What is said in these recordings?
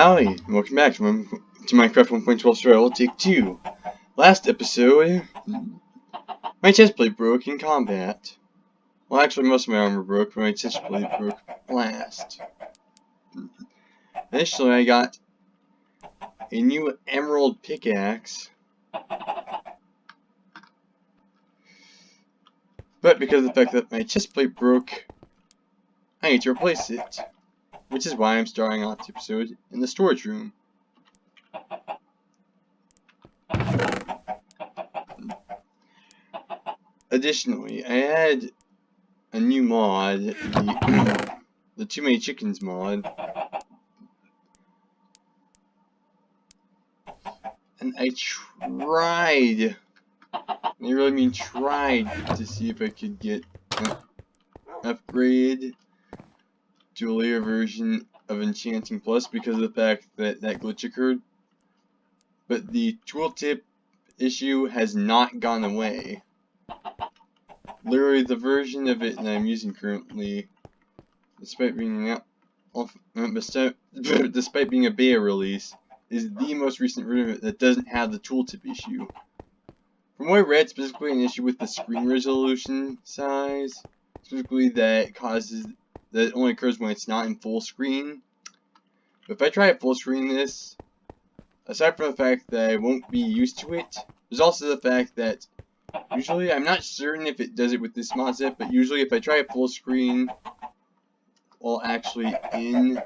Howdy, and welcome back to Minecraft 1.12 Survival Take 2. Last episode, my chest plate broke in combat. Well, actually, most of my armor broke, but my chest plate broke last. Initially, I got a new emerald pickaxe, but because of the fact that my chest plate broke, I need to replace it. Which is why I'm starting off the episode in the storage room. Additionally, I had a new mod, the Too Many Chickens mod, and I tried, I really mean tried, to see if I could get an upgrade to a later version of Enchanting Plus because of the fact that that glitch occurred, but the tooltip issue has not gone away. Literally, the version of it that I'm using currently, despite being despite being a beta release, is the most recent version of it that doesn't have the tooltip issue. From what I read, specifically an issue with the screen resolution size, specifically that it only occurs when it's not in full screen. But if I try to full screen this, aside from the fact that I won't be used to it, there's also the fact that usually, I'm not certain if it does it with this mod set, but usually if I try a full screen while actually in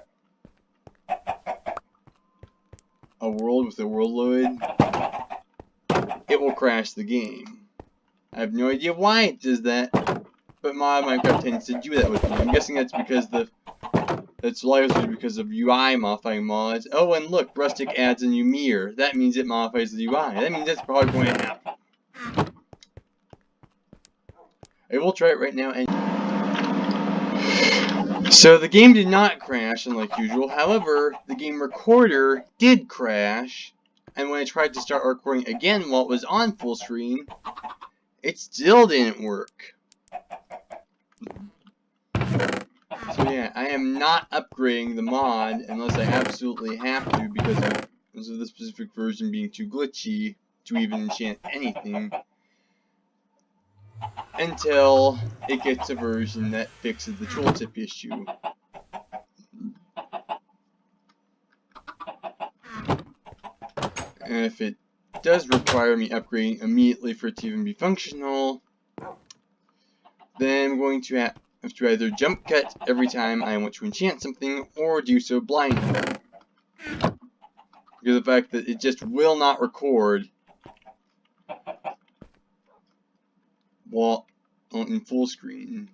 a world with a world load, it will crash the game. I have no idea why it does that, but Minecraft tends to do that with me. I'm guessing that's because that's largely because of UI modifying mods. Oh, and look, Rustic adds a new mirror. That means it modifies the UI. That means that's probably going to happen. I will try it right now. And so the game did not crash, unlike usual. However, the game recorder did crash, and when I tried to start recording again while it was on full screen, it still didn't work. So yeah, I am not upgrading the mod unless I absolutely have to because of the specific version being too glitchy to even enchant anything, until it gets a version that fixes the tooltip issue. And if it does require me upgrading immediately for it to even be functional, then I'm going to have to either jump cut every time I want to enchant something, or do so blindly. Because of the fact that it just will not record while in full screen.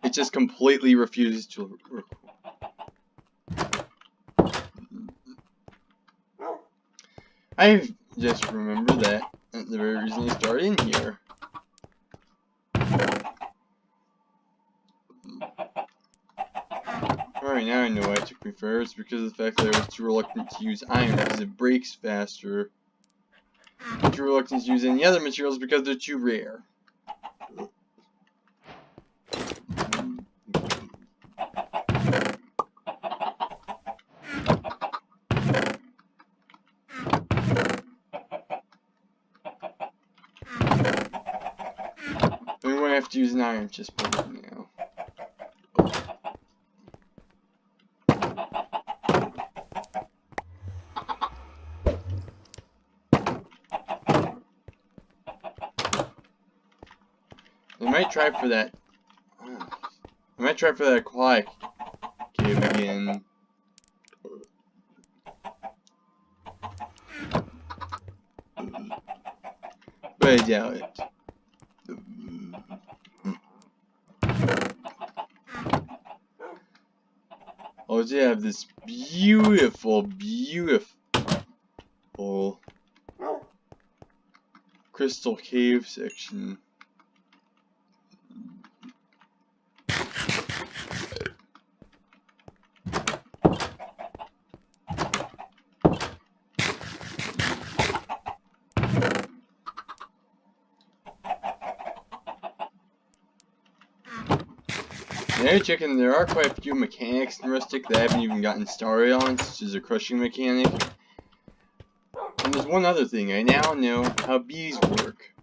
It just completely refuses to record. I just remember that at the very reason I started in here. Alright, now I know why it took me forever. It's because of the fact that I was too reluctant to use iron because it breaks faster. I'm too reluctant to use any other materials because they're too rare. I'm going to have to use an iron chest plate now. I might try for that. I might try for that aquatic cave again. But I doubt it. Oh, they have this beautiful crystal cave section. Hey, chicken, there are quite a few mechanics in Rustic that I haven't even gotten started on, such as a crushing mechanic. And there's one other thing, I now know how bees work.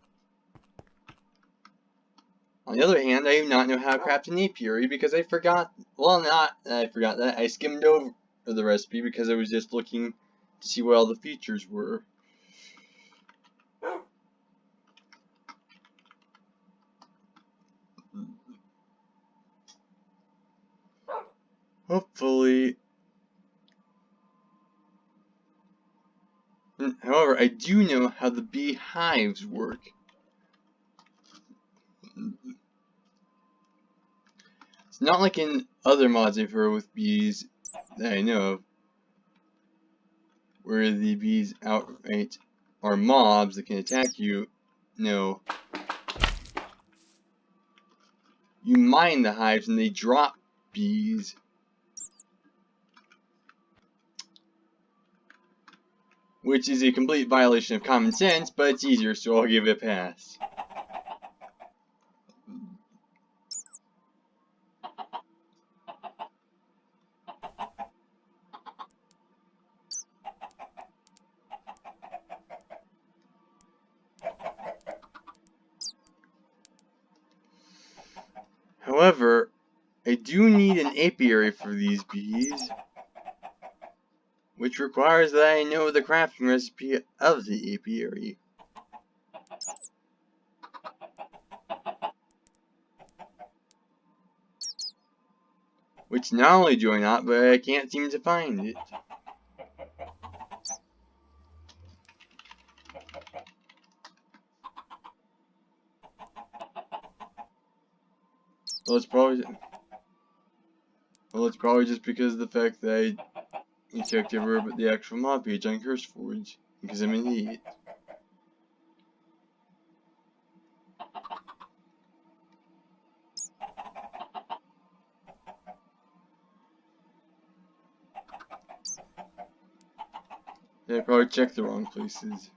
On the other hand, I do not know how to craft an apiary because I forgot, well, not that I forgot that, I skimmed over the recipe because I was just looking to see what all the features were. Hopefully. However, I do know how the bee hives work. It's not like in other mods I've heard with bees that I know of, where the bees outright are mobs that can attack you. No. You mine the hives and they drop bees. Which is a complete violation of common sense, but it's easier, so I'll give it a pass. However, I do need an apiary for these bees, which requires that I know the crafting recipe of the apiary. Which not only do I not, but I can't seem to find it. Well, it's probably just because of the fact that I checked over but the actual mod page on CurseForge, because I'm an idiot. I probably checked the wrong places.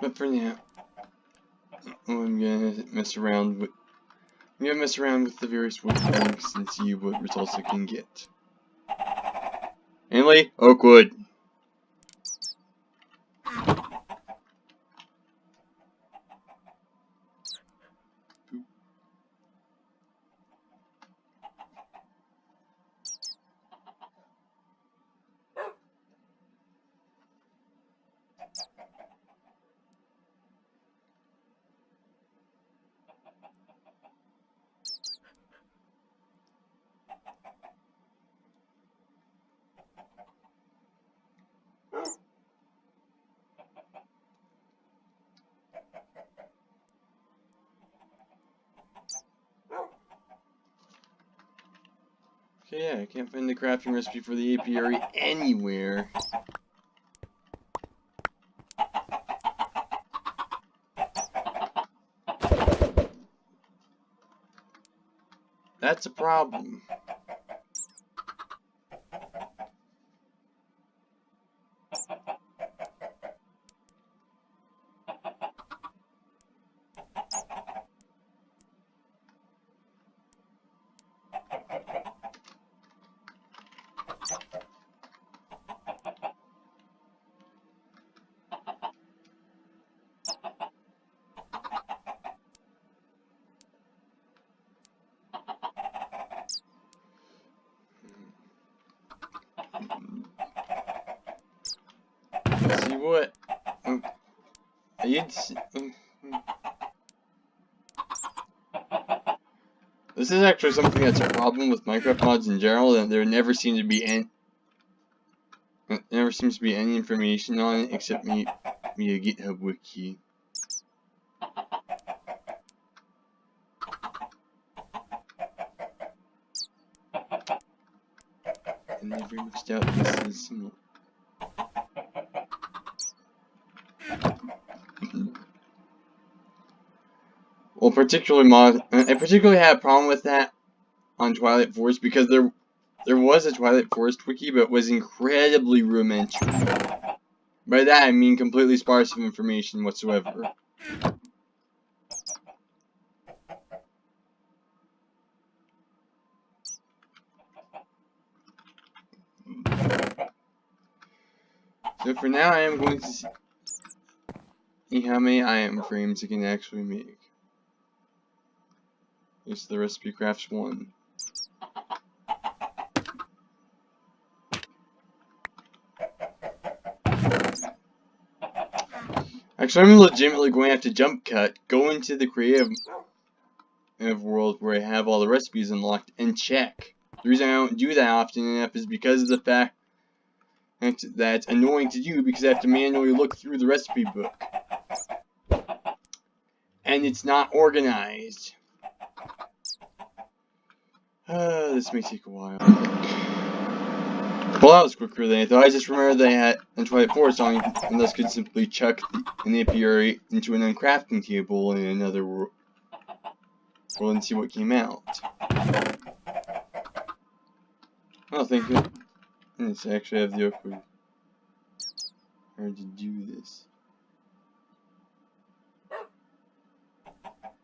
But for now, I'm gonna mess around with the various wood planks and see what results I can get. Mainly oak wood. Okay, yeah, I can't find the crafting recipe for the apiary anywhere. That's a problem. See what? This is actually something that's a problem with Minecraft mods in general, that there never seems to be any information on it except me a GitHub wiki. And I very much doubt this is similar. Well, I particularly had a problem with that on Twilight Force because there there was a Twilight Forest wiki, but it was incredibly rudimentary. By that I mean completely sparse of information whatsoever. So for now I am going to see how many item frames it can actually make. This is the recipe crafts 1. Actually, I'm legitimately going to have to jump cut, go into the creative world where I have all the recipes unlocked, and check. The reason I don't do that often enough is because of the fact that it's annoying to do because I have to manually look through the recipe book. And it's not organized. This may take a while. Well, that was quicker than I thought. I just remembered that I had a Twilight Forest on and thus could simply chuck an apiary into an uncrafting table in another world and see what came out. Oh, thank you. Let's actually have the awkward hard to do this.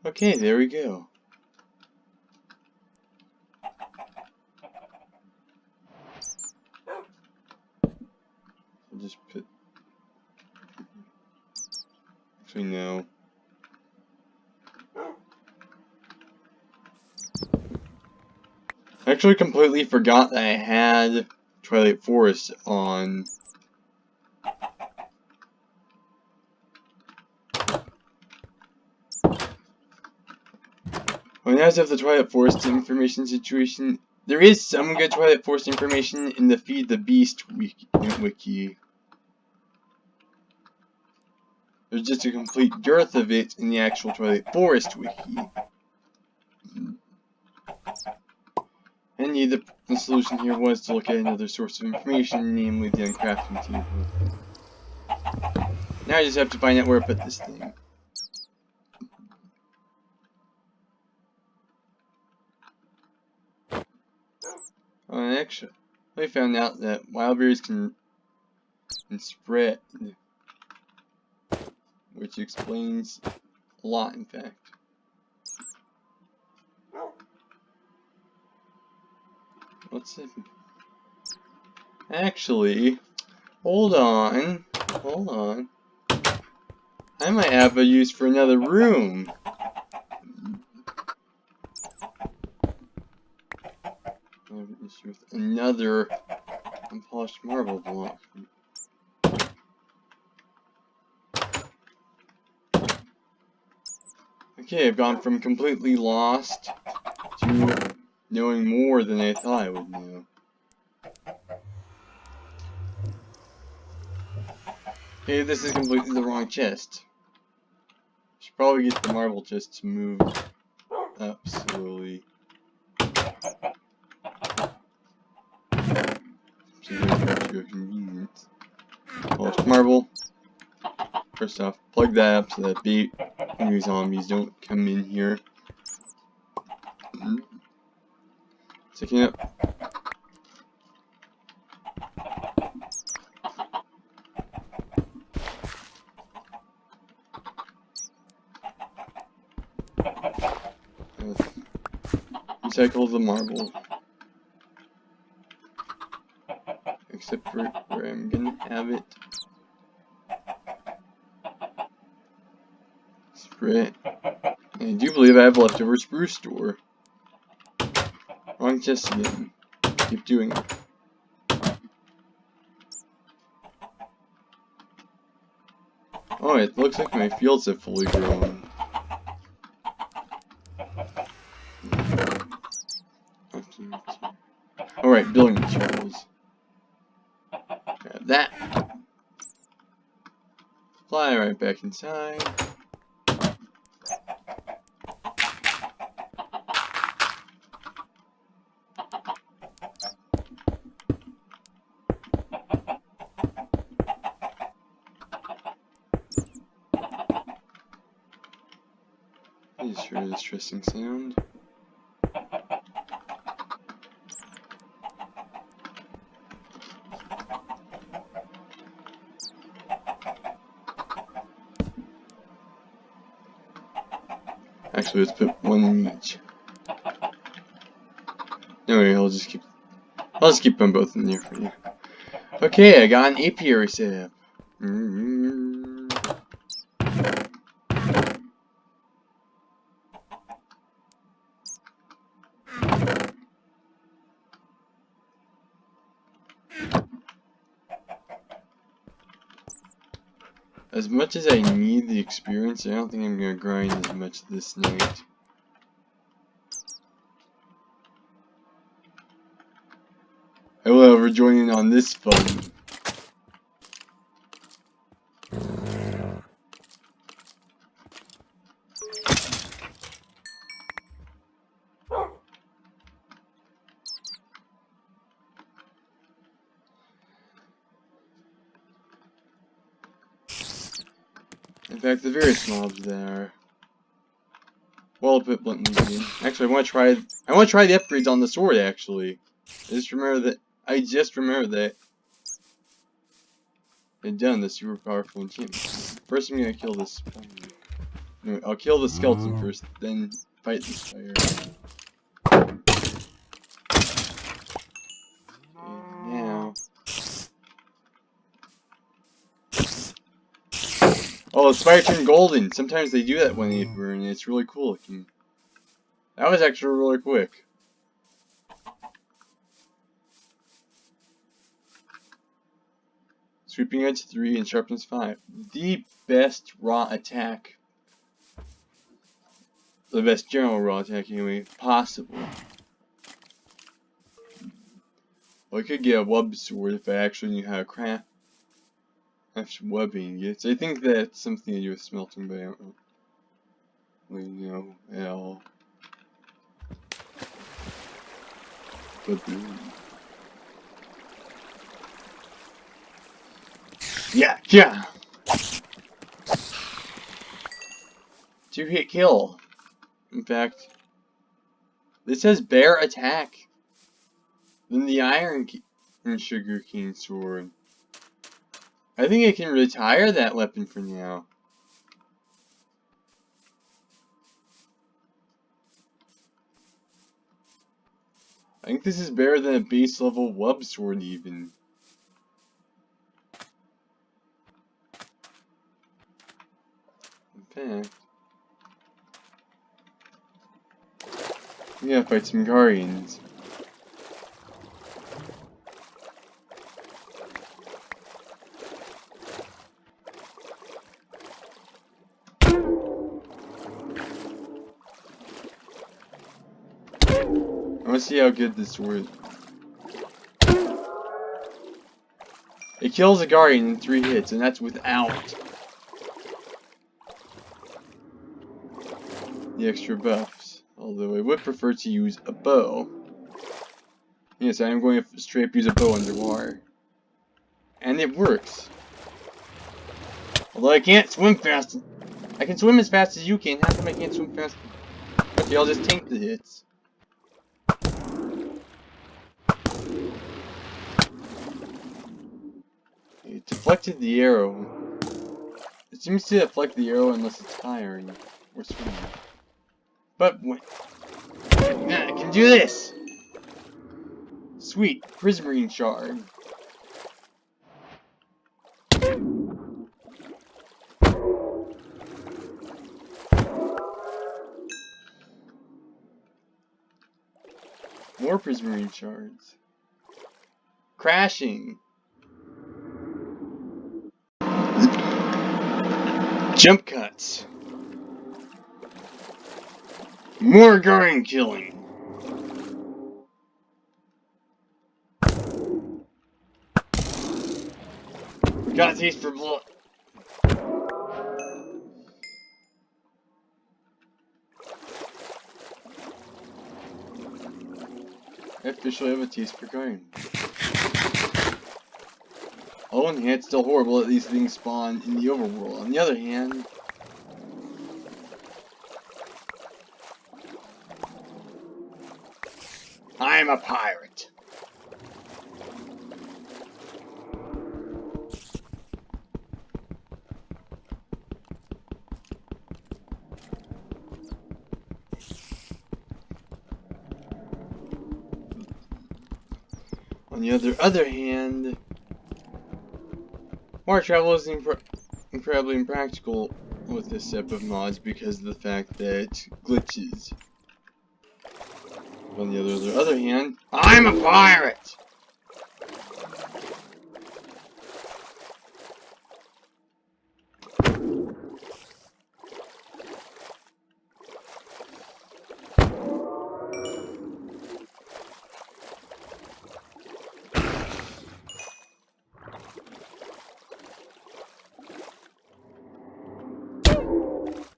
Okay, there we go. I'll just put... Actually, no. I actually completely forgot that I had Twilight Forest on. When I have the Twilight Forest information situation, there is some good Twilight Forest information in the Feed the Beast wiki. There's just a complete dearth of it in the actual Twilight Forest wiki. And the solution here was to look at another source of information, namely the uncrafting table. Now I just have to find out where I put this thing. Oh, and actually, I found out that wild berries can spread, which explains a lot, in fact. What's it? Actually, hold on. I might have a use for another room. I have an issue with another unpolished marble block. Okay, I've gone from completely lost to knowing more than I thought I would know. Okay, this is completely the wrong chest. Should probably get the marble chest to move up slowly. So that's your convenience. Polished marble. First off, plug that up so that new zombies don't come in here. Sticking up. Recycle the marble. Except for where I'm gonna have it. Spray. I do believe I have leftover spruce store. Wrong chest again. Keep doing it. Oh, it looks like my fields have fully grown. Alright, building materials. Grab that. Fly right back inside. I just heard a distressing sound. Actually, let's put one in each. Anyway, I'll just keep them both in there for you. Okay, I got an apiary set up. As much as I need the experience, I don't think I'm gonna grind as much this night. I will, however, join in on this fun. In fact, the various mobs there. Well, a bit bluntly. Actually, I want to try the upgrades on the sword. Actually, I just remember that. I've done the super powerful enchantment. First, I'm gonna kill this spider. No, I'll kill the skeleton first, then fight the spider. Okay, now. Oh, the spider turned golden. Sometimes they do that when they burn, and it's really cool looking. That was actually really quick. Sweeping edge 3 and sharpness 5. The best raw attack. The best general raw attack anyway possible. Well, I could get a web sword if I actually knew how to craft webbing. Yes, I think that's something to do with smelting, but I don't really know at all. Yeah. 2-hit kill. In fact, this says bear attack. Then the Iron Sugarcane Sword. I think I can retire that weapon for now. I think this is better than a base level web sword even. In fact, we gotta fight some guardians. I want to see how good this sword is. It kills a guardian in 3 hits, and that's without the extra buffs. Although I would prefer to use a bow. Yes, I am going to straight up use a bow underwater. And it works. Although I can't swim fast. I can swim as fast as you can. How come I can't swim fast? Okay, I'll just tank the hits. It deflected the arrow. It seems to deflect the arrow unless it's firing or swimming. But when I can do this! Sweet, prismarine shard. More prismarine shards. Crashing. Jump cuts. More guardian killing. We got a taste for blood. I officially have a taste for guardian. On one hand, it's still horrible that these things spawn in the overworld. On the other hand, I'm a pirate. On the other hand, water travel is incredibly impractical with this type of mods because of the fact that glitches. On the other hand, I'm a pirate!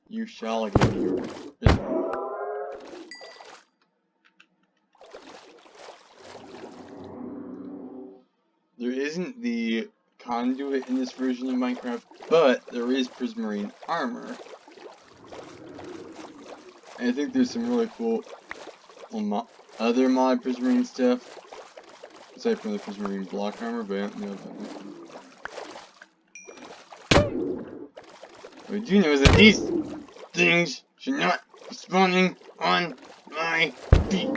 You shall give me your... There isn't the conduit in this version of Minecraft, but there is prismarine armor. And I think there's some really cool other mod prismarine stuff, aside from the prismarine block armor, but I don't know about that. What I do know is that these things should not be spawning on my beach.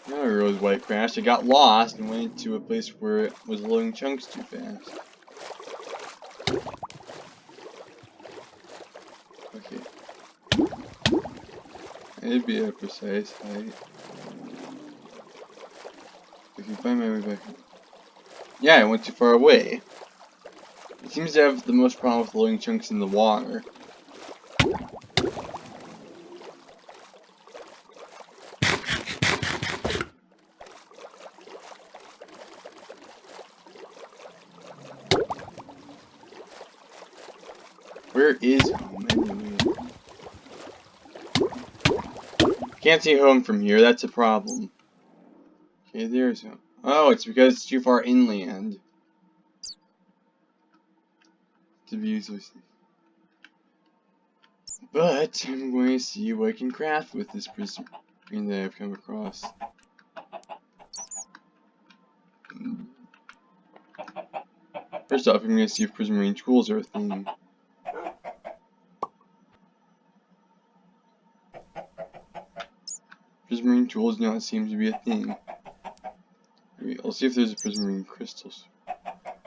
I realized why it crashed. I got lost and went to a place where it was loading chunks too fast. Okay. It'd be a precise height. I can find my way back. Yeah, I went too far away. It seems to have the most problem with loading chunks in the water. Where is home anyway? Can't see home from here, that's a problem. Okay, there's home. Oh, it's because it's too far inland to be easily seen. But I'm going to see what I can craft with this prism that I've come across. First off, I'm going to see if prismarine tools are a thing. Prismarine tools do not seem to be a thing. Wait, I'll see if there's a prismarine crystals.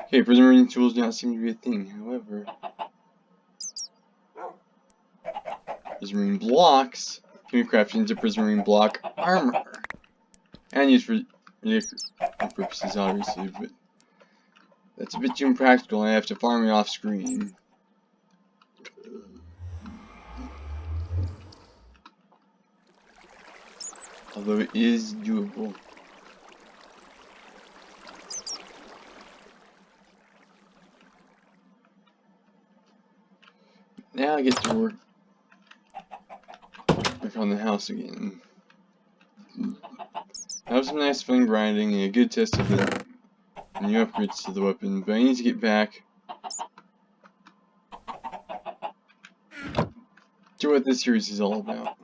Okay, prismarine tools do not seem to be a thing. However, prismarine blocks can be crafted into prismarine block armor and used for purposes, obviously, but that's a bit too impractical and I have to farm it off screen. Although it is doable. Now I get to work back on the house again. I have some nice fun grinding and a good test of the new upgrades to the weapon, but I need to get back to what this series is all about.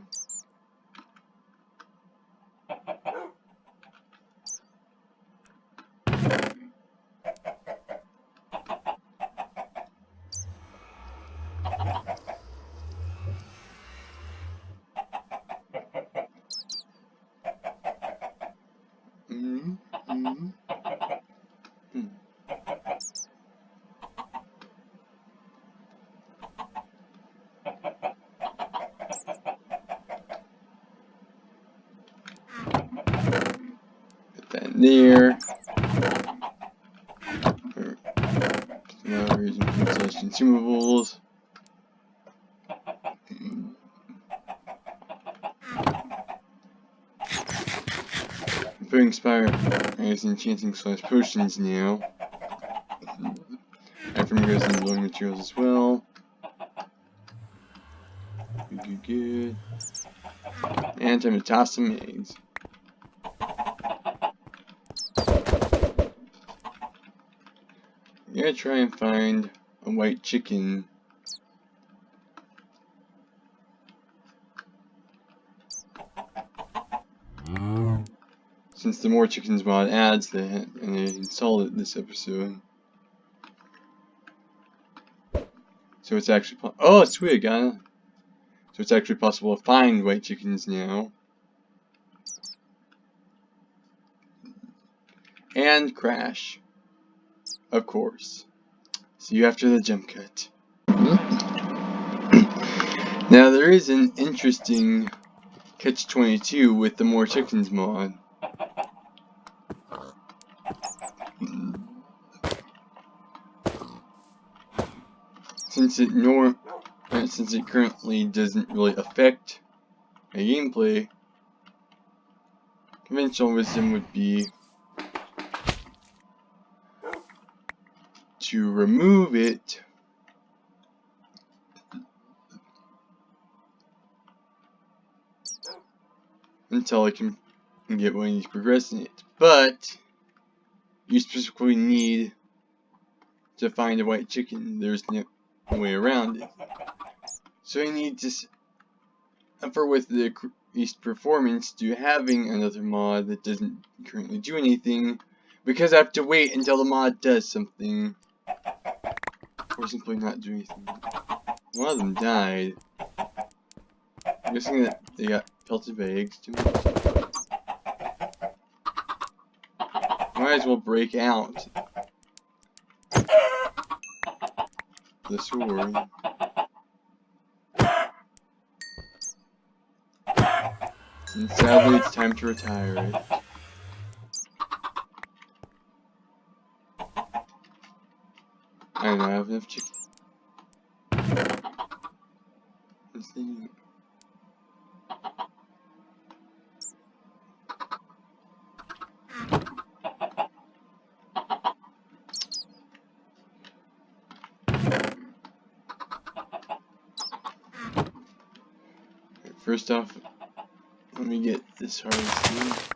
Put that in there. Consumables. I'm putting Spire as enchanting / potions now. Everything goes into building materials as well. Good. And time to toss some eggs. I'm gonna try and find a white chicken. since the More Chickens mod adds that, and I installed it this episode. So it's actually oh sweet, I got it. So it's actually possible to find white chickens now. And crash. Of course. See you after the jump cut. Now there is an interesting catch-22 with the More Chickens mod. Since it currently doesn't really affect my gameplay, conventional wisdom would be to remove it until I can get one of these progressing it. But you specifically need to find a white chicken. There's no way around it. So I need to suffer with the increased performance to having another mod that doesn't currently do anything, because I have to wait until the mod does something, or simply not do anything. One of them died. I'm guessing that they got pelted by eggs too much. Might as well break out the sword. And sadly, it's time to retire it. I don't know, I have enough chicken. First off, let me get this harvest.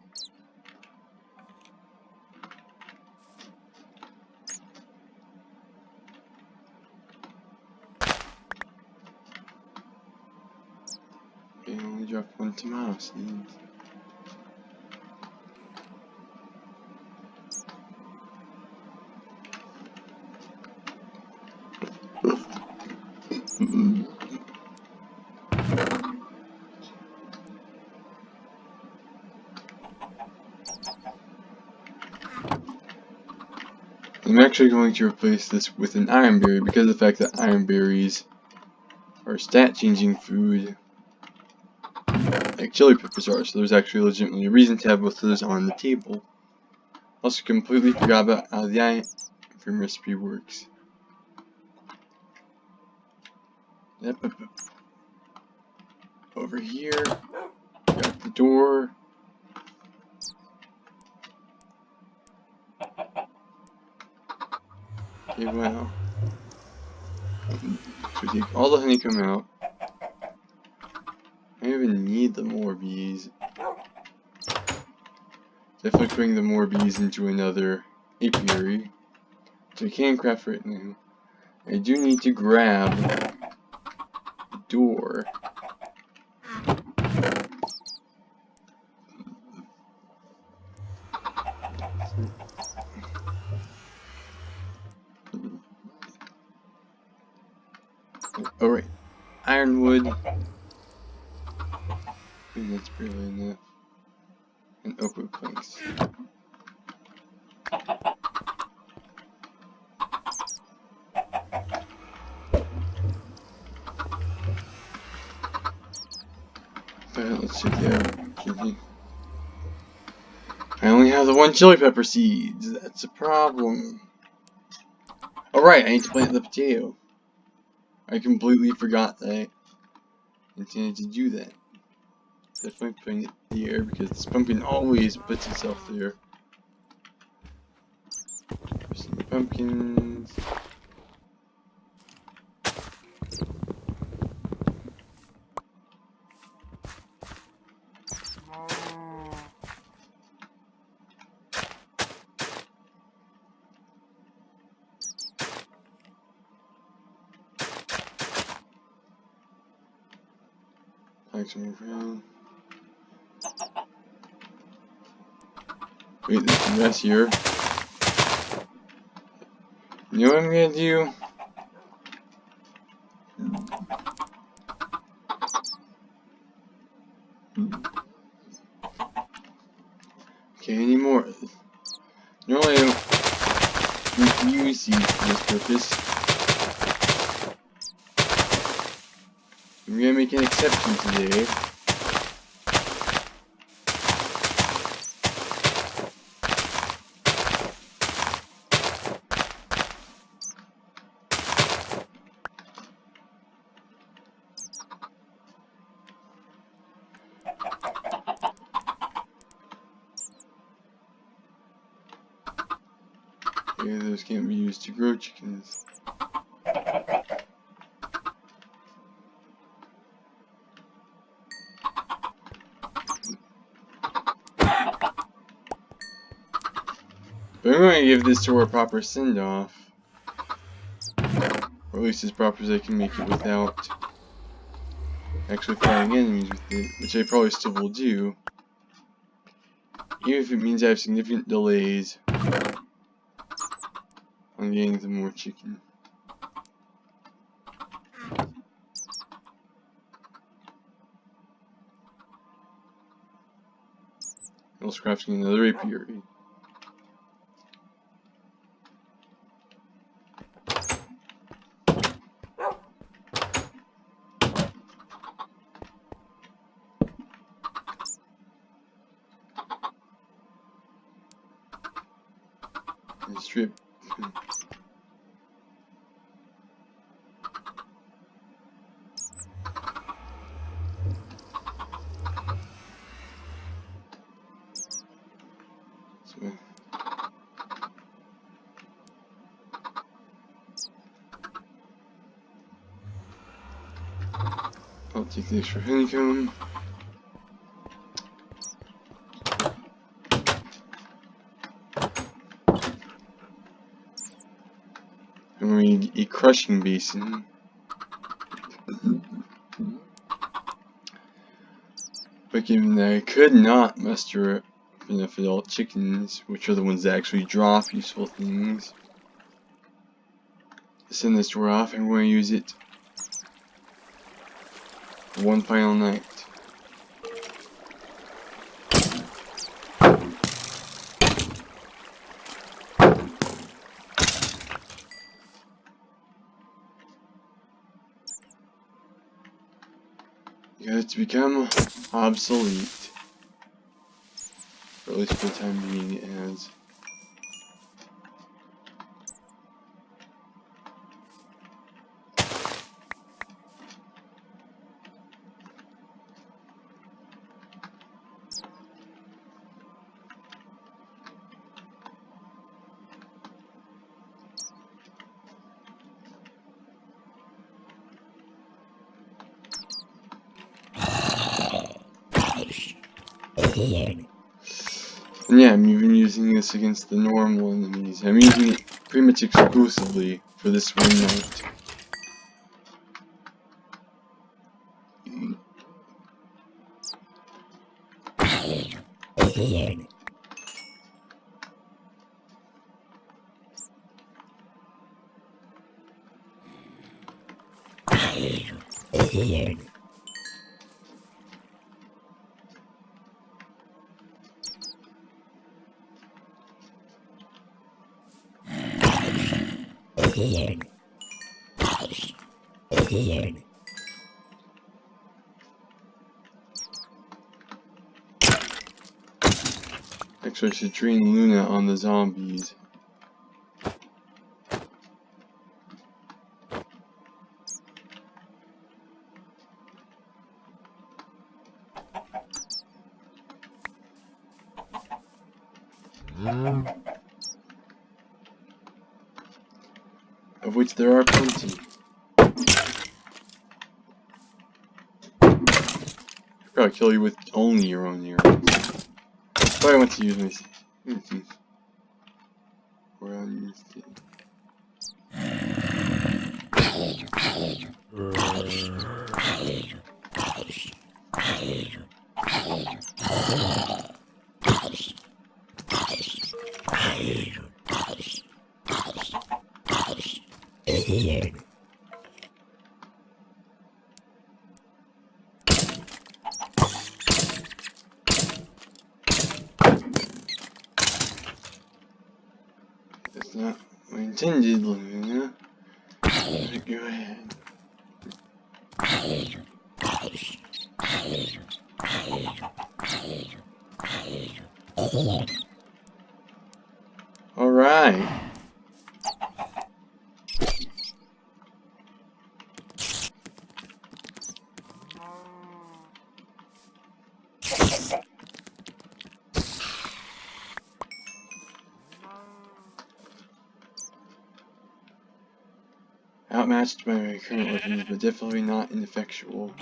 Okay, I only dropped one tomato seed. I'm actually going to replace this with an iron berry because of the fact that iron berries are stat changing food like chili peppers are, so there's actually legitimately a reason to have both of those on the table. Also completely forgot about how the iron recipe works. Yep. Over here, got the door. Okay, wow. So take all the honeycomb out. I don't even need the more bees. Definitely putting the more bees into another apiary, which I can craft right now. I do need to grab the door. Alright, ironwood. And that's barely enough. And oak wood planks. Let's check it out. I only have the one chili pepper seeds. That's a problem. Alright, I need to plant the potato. I completely forgot that I intended to do that. Definitely putting it there because this pumpkin always puts itself there. Some pumpkins. Like some around. Wait, there's a mess here. You know what I'm gonna do? Okay, any more? Normally I don't use these for this purpose. I'm gonna make an exception today. Okay, those can't be used to grow chickens. But I'm going to give this to a proper send-off. Or at least as proper as I can make it without actually fighting enemies with it, which I probably still will do. Even if it means I have significant delays on getting some more chicken. Also crafting another apiary. And strip. I'll take the extra honeycomb. And we need a crushing basin. But given that I could not muster enough adult chickens, which are the ones that actually drop useful things, to send this door off, I'm going to use it for one final night. Got it to become obsolete. Or at least for the time being it has. And yeah, I'm even using this against the normal enemies. I'm using it pretty much exclusively for this one night. Actually, I should train Luna on the zombies. Of which there are plenty. I'd probably kill you with only your own arrows. But I want to use my teeth. Or I'll use it. That's not my intended, Luna. Go ahead. Alright. Outmatched by my current weapons, but definitely not ineffectual.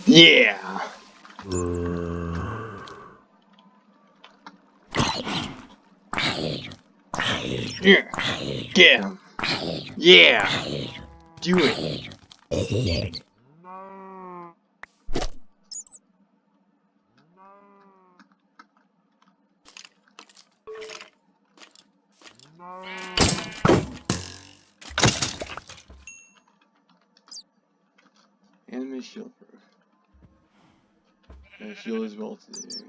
Yeah! Yeah! Get him! Yeah! Do it! Anime shield broke. My shield is well today.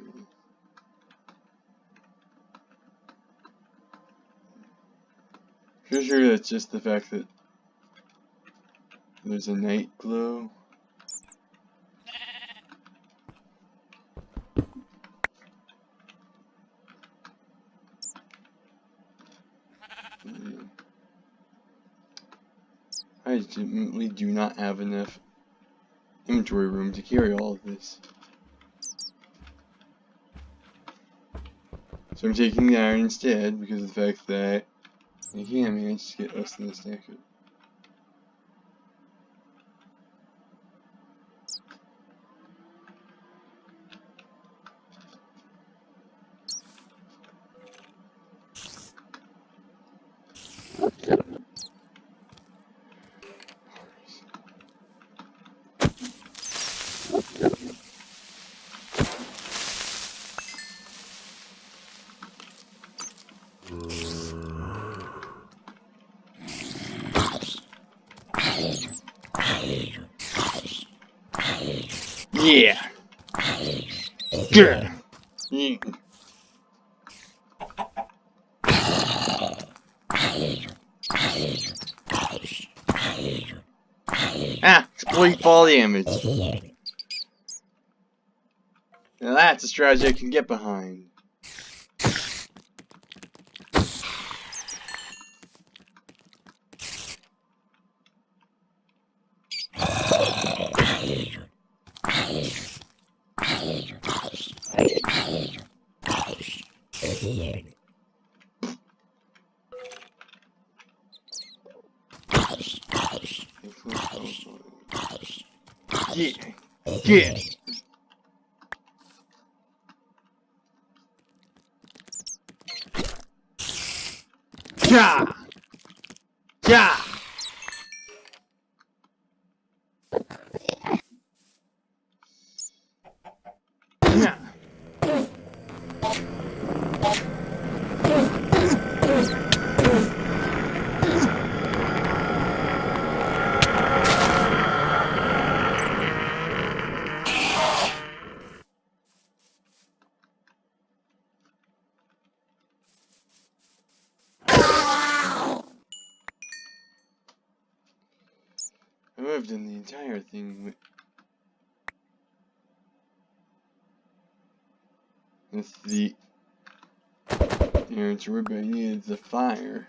Pretty sure that's just the fact that there's a night glow. I legitimately do not have enough inventory room to carry all of this. So I'm taking the iron instead because of the fact that I can't manage to get less than a stack of it. Yeah! Good! Yeah. Ah! Complete fall damage. Now that's a strategy I can get behind. Yeah! Yeah! Ja! Ja! Yeah! I would have done the entire thing with the Iron Sword, but I needed the fire.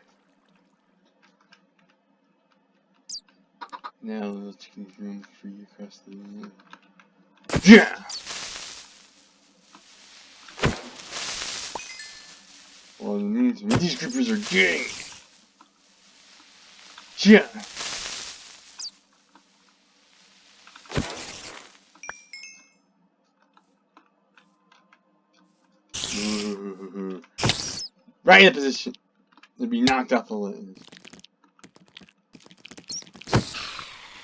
Now let's get room free across the land. Yeah! Well, in the meantime, these creepers are getting Yeah. Right in the position to be knocked off the ledge.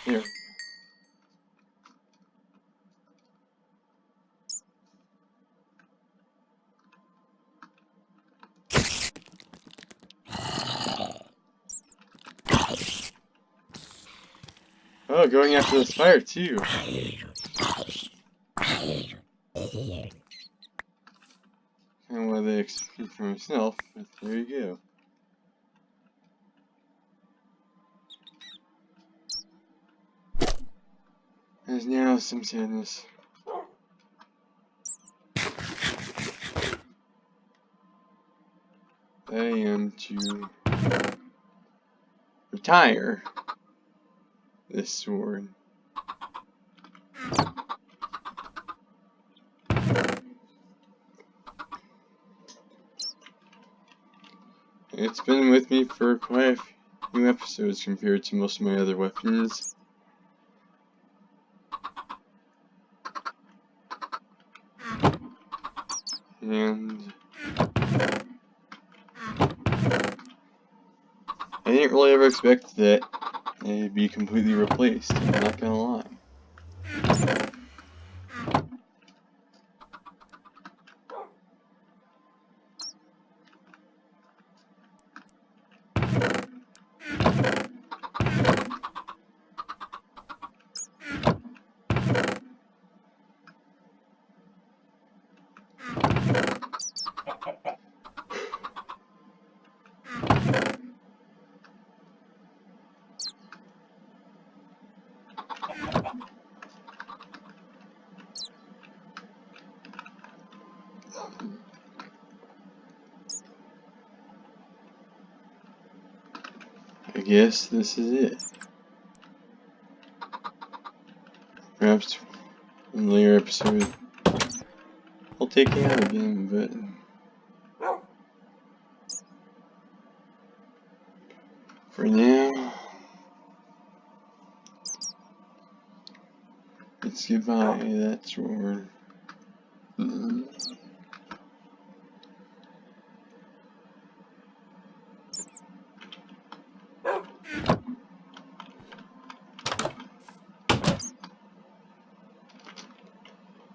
Here. Oh, going after this fire too. Kind of what they expect from himself, but there you go. There's now some sadness. I am to retire this sword. It's been with me for quite a few episodes compared to most of my other weapons. And I didn't really ever expect that it'd be completely replaced, I'm not gonna lie. I guess this is it. Perhaps in a later episode I'll take it out again, but for now, let's goodbye that sword.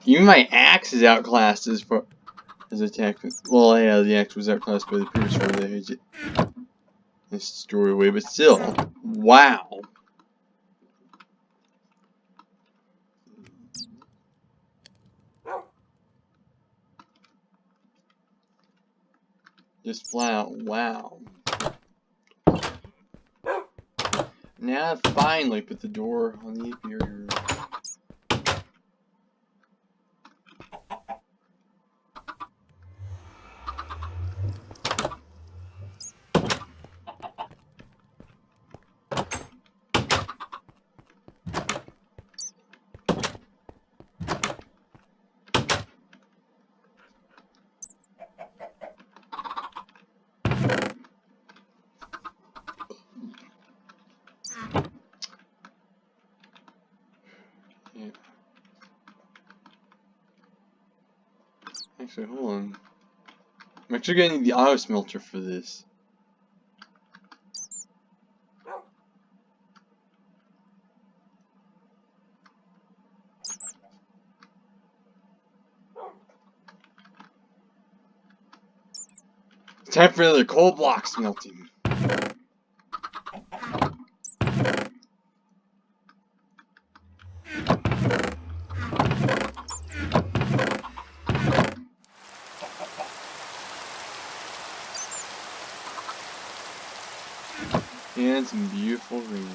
Even my axe is outclassed as far as attack. Well, yeah, the axe was outclassed by the previous sword that I this story away, but still, wow. Just flat out, wow. Now I finally put the door on the apiary. Yeah. Actually, hold on. I'm actually gonna need the auto smelter for this. It's time for another coal block smelting. And some beautiful rain.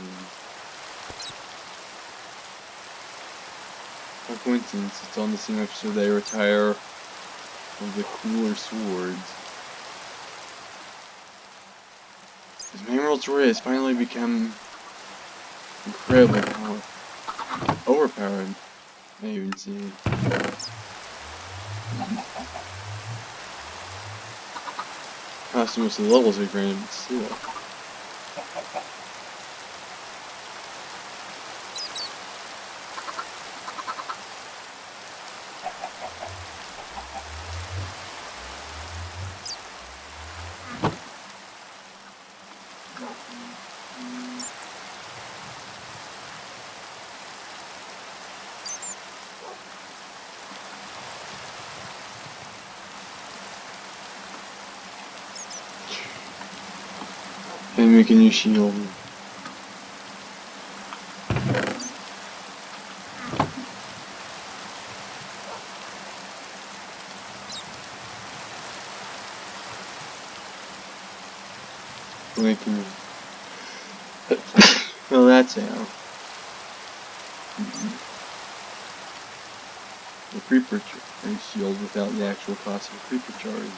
No coincidence, it's on the same episode that I retire of the cooler swords. This main world sword has finally become incredibly powerful. Overpowered, I even see. Past most of the levels are granted, but still. And make a new shield. Well, that's out. The creeper shield without the actual cost of a creeper charge.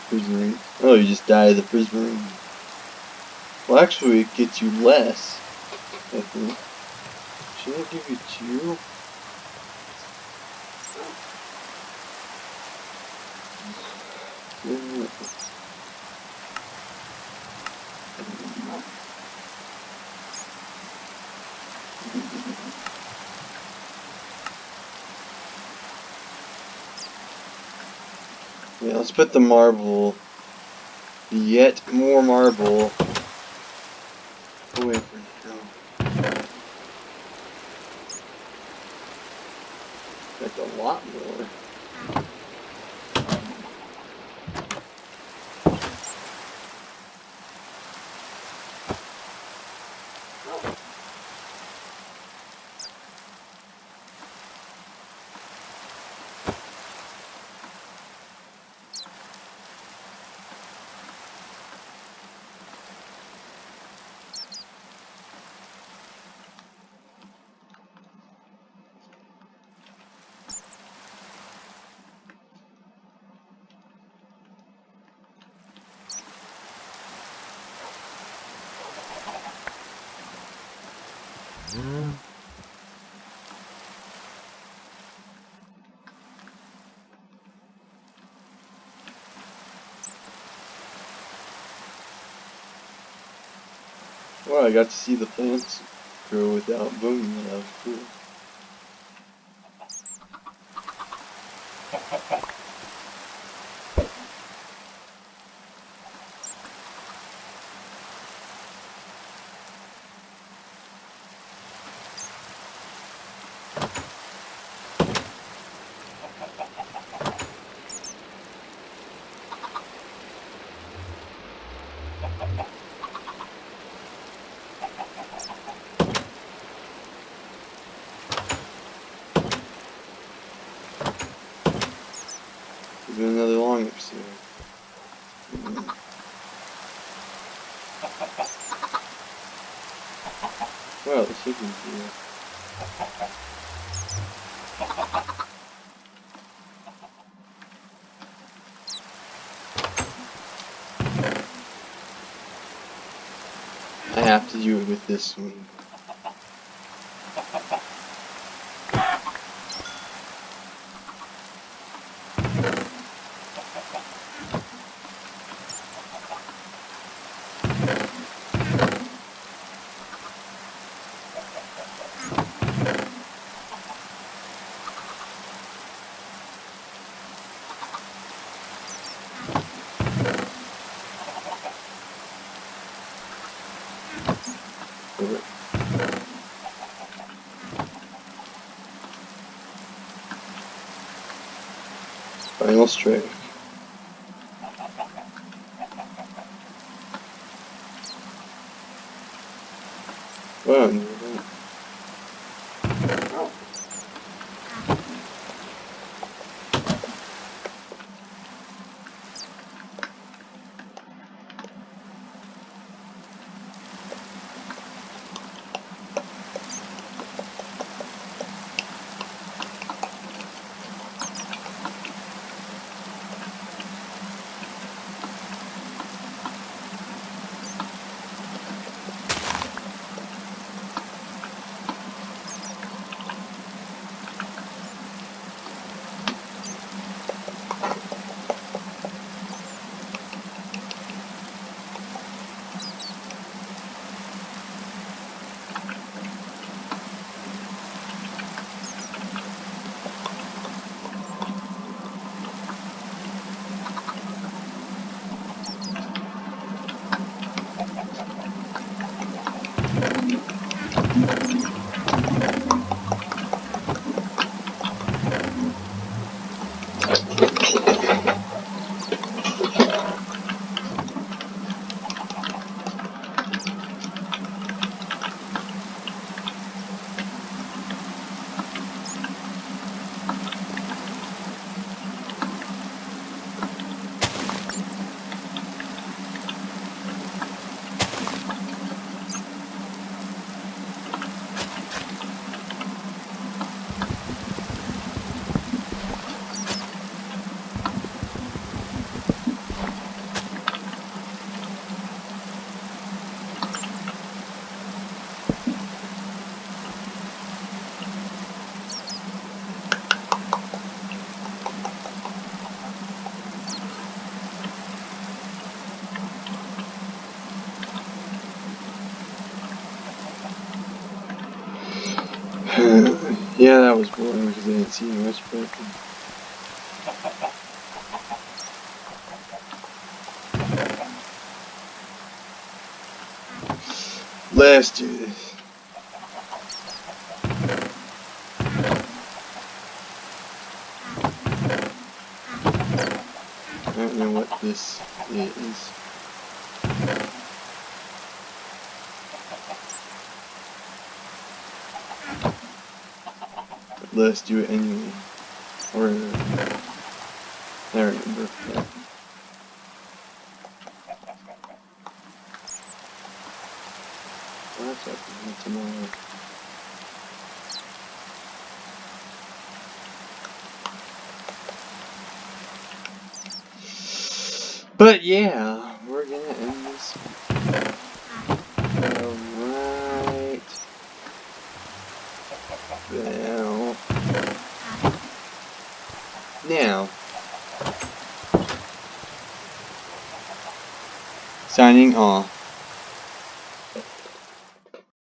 Prison ring. Oh, you just die of the prison ring. Well, actually, it gets you less, I think. Should I give you 2? Yeah, let's put the marble, yet more marble, away for now. That's a lot more. Well, I got to see the plants grow without booming. That was cool. Do another long episode. Wow, the chicken's here. I have to do it with this one. Final strike. Wow. Yeah, that was boring because I didn't see much, but let's do this. I don't know what this is. But let's do it anyway. Or I remember. Yeah. What's happening tomorrow? But yeah, we're gonna end this right now. Now, signing off.